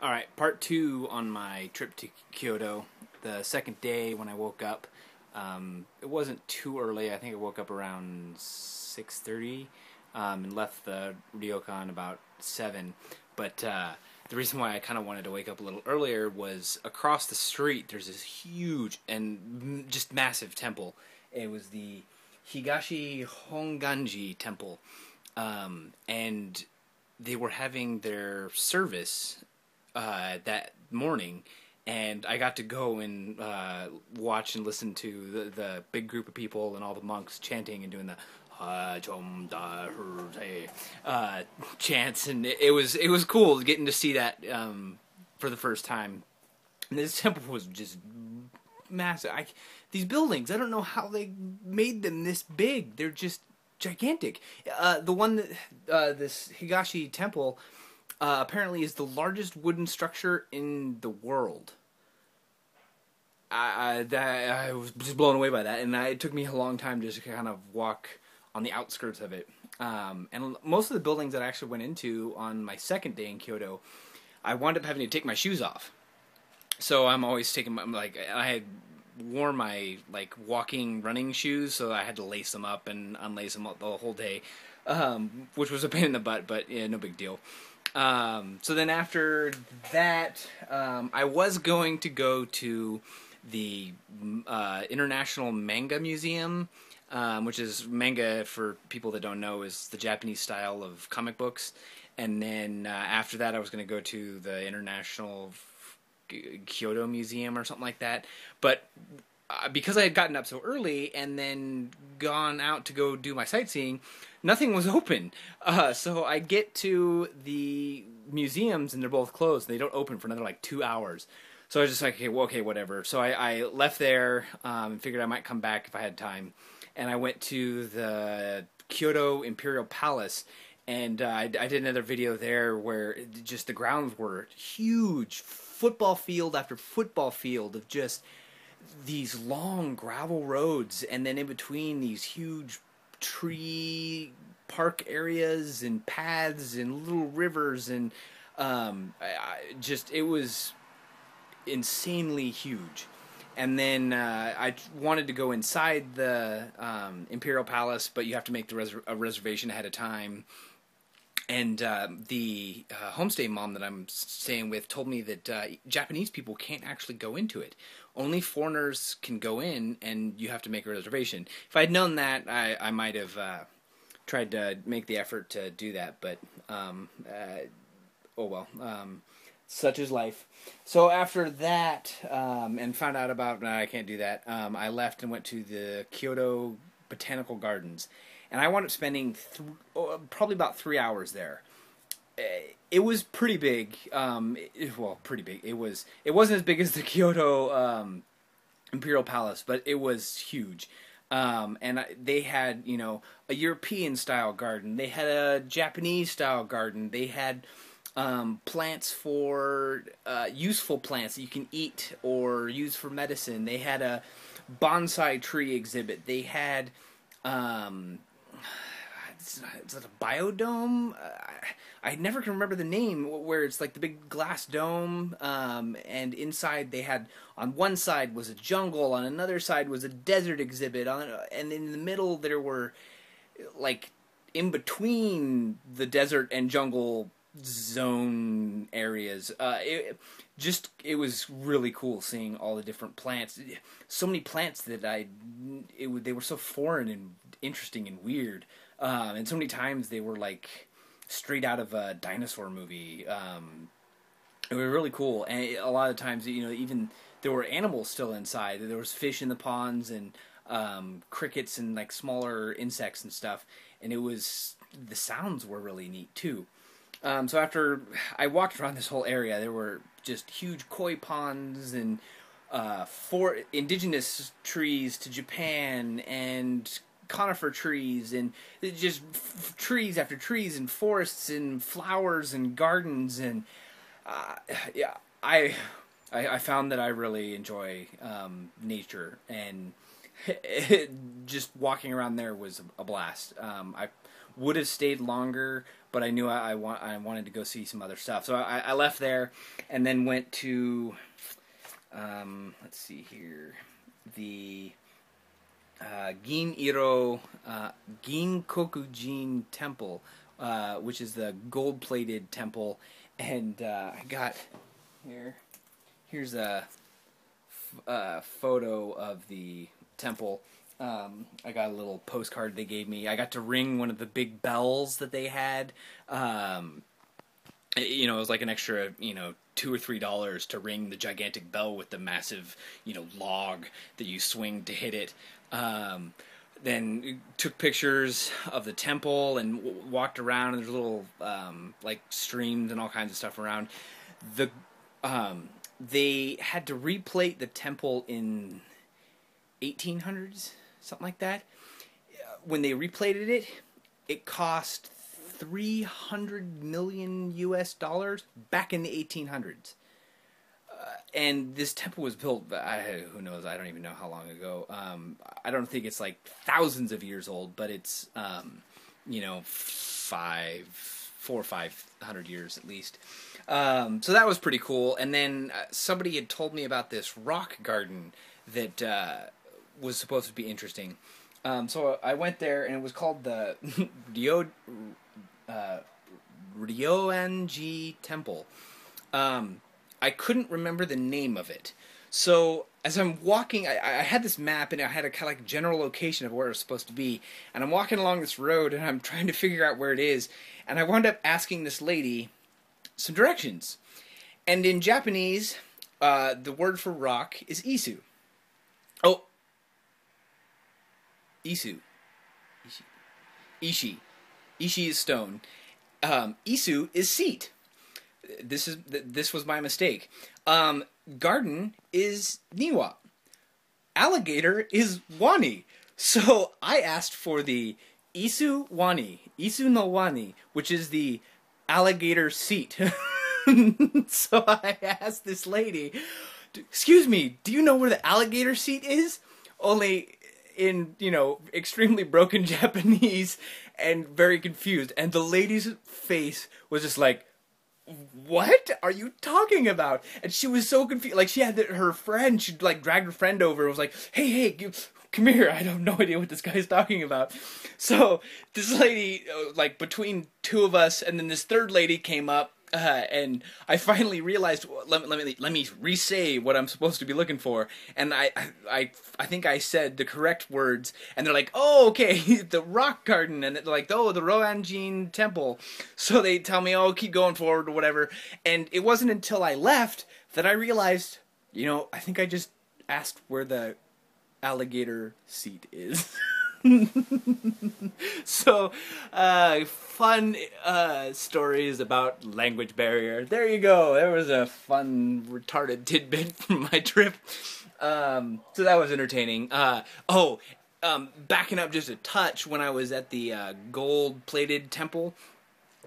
All right, part two on my trip to Kyoto. The second day when I woke up, it wasn't too early. I think I woke up around 6:30 and left the ryokan about 7. But the reason why I kind of wanted to wake up a little earlier was across the street. There's this huge and just massive temple. It was the Higashi Honganji Temple, and they were having their service that morning, and I got to go and watch and listen to the big group of people and all the monks chanting and doing the chants, and it was cool getting to see that for the first time. And this temple was just massive. These buildings, I don't know how they made them this big. They're just gigantic. The one that this Higashi temple apparently is the largest wooden structure in the world. I was just blown away by that, and it took me a long time just to kind of walk on the outskirts of it. And most of the buildings that I actually went into on my second day in Kyoto, I wound up having to take my shoes off. So I'm always taking I had worn my walking running shoes, so I had to lace them up and unlace them the whole day, which was a pain in the butt, but yeah, no big deal. So then after that, I was going to go to the International Manga Museum, which is manga, for people that don't know, is the Japanese style of comic books. And then after that, I was going to go to the International Kyoto Museum or something like that. But because I had gotten up so early and then gone out to go do my sightseeing, nothing was open. So I get to the museums and they're both closed. They don't open for another 2 hours. So I was just like, okay, whatever. So I left there and figured I might come back if I had time. And I went to the Kyoto Imperial Palace, and I did another video there where just the grounds were huge, football field after football field of just these long gravel roads, and then in between these huge tree park areas and paths and little rivers, and it was insanely huge. And then I wanted to go inside the Imperial Palace, but you have to make a reservation ahead of time. And the homestay mom that I'm staying with told me that Japanese people can't actually go into it. Only foreigners can go in, and you have to make a reservation. If I'd known that, I might have tried to make the effort to do that, but oh well. Such is life. So after that, and found out about, I can't do that, I left and went to the Kyoto Botanical Gardens. And I wound up spending probably about 3 hours there. It was pretty big. Pretty big. It wasn't as big as the Kyoto Imperial Palace, but it was huge. And they had, a European-style garden. They had a Japanese-style garden. They had plants for useful plants that you can eat or use for medicine. They had a bonsai tree exhibit. They had it's like a biodome. I never can remember the name, where it's like the big glass dome, and inside they had, on one side was a jungle, on another side was a desert exhibit, and in the middle there were, in between the desert and jungle zone areas. It was really cool seeing all the different plants. So many plants that they were so foreign and interesting and weird. And so many times they were straight out of a dinosaur movie. It was really cool. And a lot of times, even there were animals still inside. There was fish in the ponds and crickets and smaller insects and stuff. And the sounds were really neat too. So after I walked around this whole area, there were just huge koi ponds and 4 indigenous trees to Japan, and conifer trees, and just trees after trees, and forests and flowers and gardens, and I found that I really enjoy nature, and just walking around there was a blast. I Would have stayed longer, but I knew I wanted to go see some other stuff. So I left there and then went to, let's see here, the Ginkokujin Temple, which is the gold-plated temple, and I got here's a photo of the temple. I got a little postcard they gave me. I got to ring one of the big bells that they had. It was like an extra, $2 or $3 to ring the gigantic bell with the massive, log that you swing to hit it. Then took pictures of the temple and walked around, and there's little like streams and all kinds of stuff around. They had to replate the temple in 1800s, something like that. When they replated it, it cost $300 million back in the 1800s. And this temple was built, who knows, I don't even know how long ago. I don't think it's like thousands of years old, but it's, 400 or 500 years at least. So that was pretty cool. And then somebody had told me about this rock garden that was supposed to be interesting. So I went there, and it was called the Ryoanji Temple. I couldn't remember the name of it. So as I'm walking, I had this map, and I had a kind of like general location of where it was supposed to be. And I'm walking along this road, and I'm trying to figure out where it is. And I wound up asking this lady some directions. And in Japanese, the word for rock is isu. Oh, isu. Ishi. Ishi is stone. Isu is seat. This was my mistake. Garden is niwa. Alligator is wani. So I asked for the isu no wani, which is the alligator seat. So I asked this lady, "Excuse me, do you know where the alligator seat is?" Only in, extremely broken Japanese and very confused. And the lady's face was just like, "What are you talking about?" And she was so confused. Like, she had her friend, she'd like dragged her friend over and was like, hey, come here. I have no idea what this guy's talking about. So this lady, like between two of us, and then this third lady came up, and I finally realized, let me re-say what I'm supposed to be looking for. And I think I said the correct words, and they're like, "Oh, okay, the rock garden," and they're like, "Oh, the Ryoanji Temple." So they tell me, "Oh, keep going forward," or whatever. And it wasn't until I left that I realized, I think I just asked where the alligator seat is. So, fun stories about language barrier. There you go. There was a fun, retarded tidbit from my trip. So that was entertaining. Backing up just a touch, when I was at the gold-plated temple,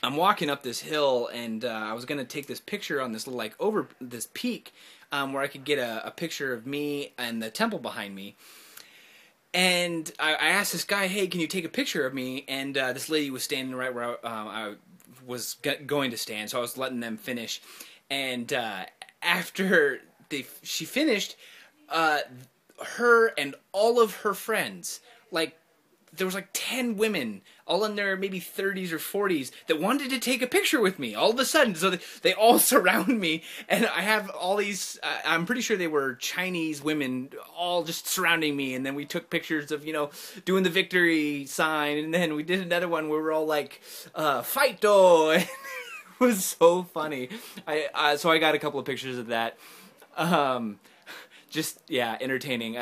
I'm walking up this hill, and I was going to take this picture on this little, like, over this peak, where I could get a picture of me and the temple behind me. And I asked this guy, "Hey, can you take a picture of me?" And this lady was standing right where I was going to stand, so I was letting them finish. And after she finished, her and all of her friends, like, there was like 10 women, all in their maybe 30s or 40s, that wanted to take a picture with me all of a sudden. So they all surround me, and I have all these, I'm pretty sure they were Chinese women, all just surrounding me. And then we took pictures of, doing the victory sign. And then we did another one where we were all like, "Fight-do!" It was so funny. So I got a couple of pictures of that. Entertaining.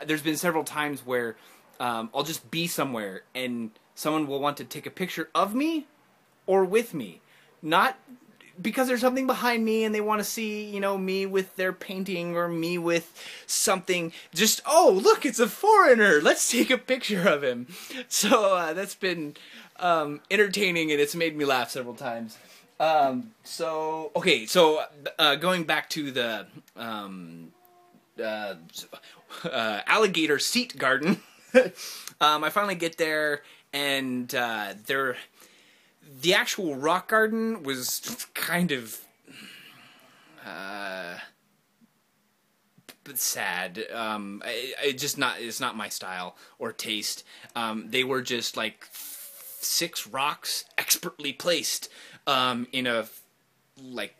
There's been several times where I'll just be somewhere and someone will want to take a picture of me or with me. Not because there's something behind me and they want to see, me with their painting or me with something. Just, "Oh, look, it's a foreigner. Let's take a picture of him." So that's been entertaining, and it's made me laugh several times. Going back to the alligator seat garden. I finally get there, and the actual rock garden was kind of sad. It's not my style or taste. They were just like 6 rocks expertly placed in a like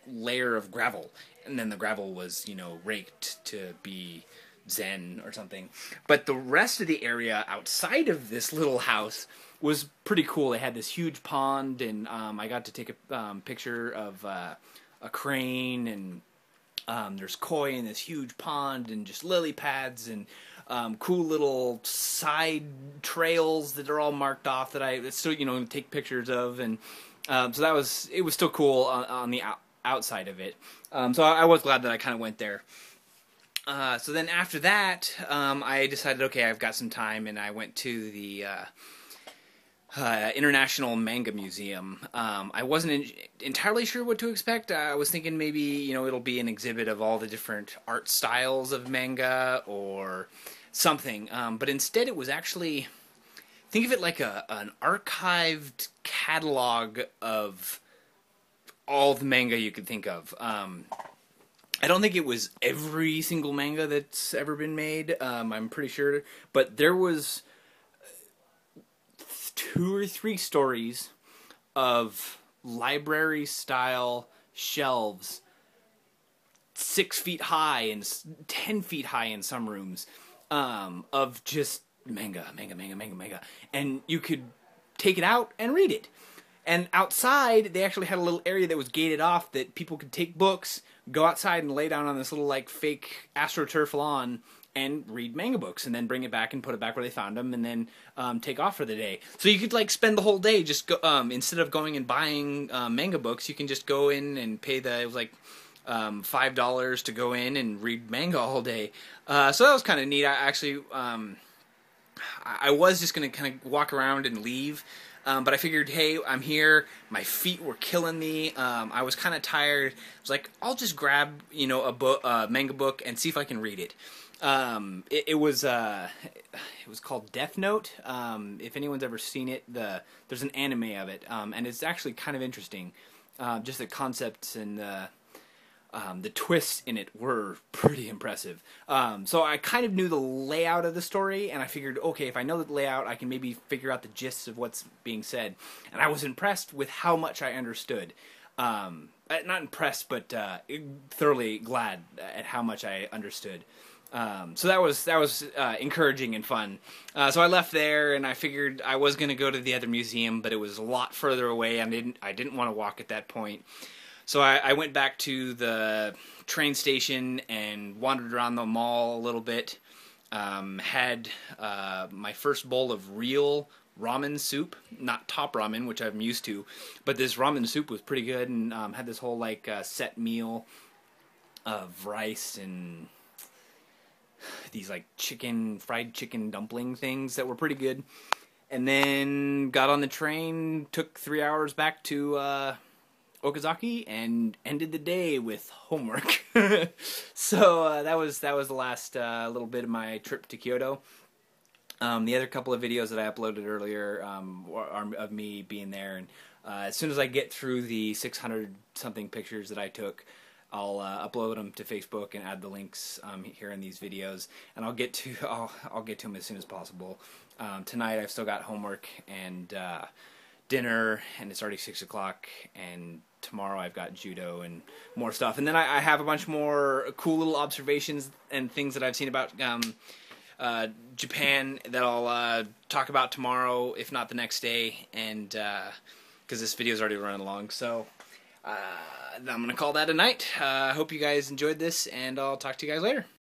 layer of gravel, and then the gravel was raked to be zen or something. But the rest of the area outside of this little house was pretty cool. They had this huge pond, and I got to take a picture of a crane, and there's koi in this huge pond, and just lily pads, and cool little side trails that are all marked off that I still take pictures of, and so it was still cool on the outside of it. So I was glad that I kind of went there. So then after that, I decided, okay, I've got some time, and I went to the International Manga Museum. I wasn't entirely sure what to expect. I was thinking maybe it'll be an exhibit of all the different art styles of manga or something, but instead it was actually, think of it like an archived catalog of all the manga you could think of. I don't think it was every single manga that's ever been made. I'm pretty sure, but there was 2 or 3 stories of library-style shelves, 6 feet high and 10 feet high in some rooms, of just manga, and you could take it out and read it. And outside, they actually had a little area that was gated off that people could take books, go outside and lay down on this little like fake AstroTurf lawn and read manga books, and then bring it back and put it back where they found them, and then take off for the day. So you could like spend the whole day just go, instead of going and buying manga books, you can just go in and pay it was like $5 to go in and read manga all day. So that was kind of neat. I actually I was just gonna kind of walk around and leave. But I figured, hey, I'm here. My feet were killing me. I was kind of tired. I was like, I'll just grab, a manga book and see if I can read it. It was called Death Note. If anyone's ever seen it, there's an anime of it, and it's actually kind of interesting. Just the concepts and the twists in it were pretty impressive. So I kind of knew the layout of the story, and I figured, okay, if I know the layout, I can maybe figure out the gist of what's being said. And I was impressed with how much I understood. Not impressed, but thoroughly glad at how much I understood. So that was encouraging and fun. So I left there, and I figured I was going to go to the other museum, but it was a lot further away, and I didn't want to walk at that point. So I went back to the train station and wandered around the mall a little bit. Had my first bowl of real ramen soup, not top ramen, which I'm used to, but this ramen soup was pretty good, and had this whole like set meal of rice and these like fried chicken dumpling things that were pretty good. And then got on the train, took 3 hours back to Okazaki, and ended the day with homework. So that was the last little bit of my trip to Kyoto. The other couple of videos that I uploaded earlier are of me being there, and as soon as I get through the 600 something pictures that I took, I'll upload them to Facebook and add the links here in these videos, and I'll get to them as soon as possible. Tonight I've still got homework and dinner, and it's already 6 o'clock, and tomorrow I've got judo and more stuff. And then I have a bunch more cool little observations and things that I've seen about Japan that I'll talk about tomorrow, if not the next day, and because this video is already running long. So I'm going to call that a night. I hope you guys enjoyed this, and I'll talk to you guys later.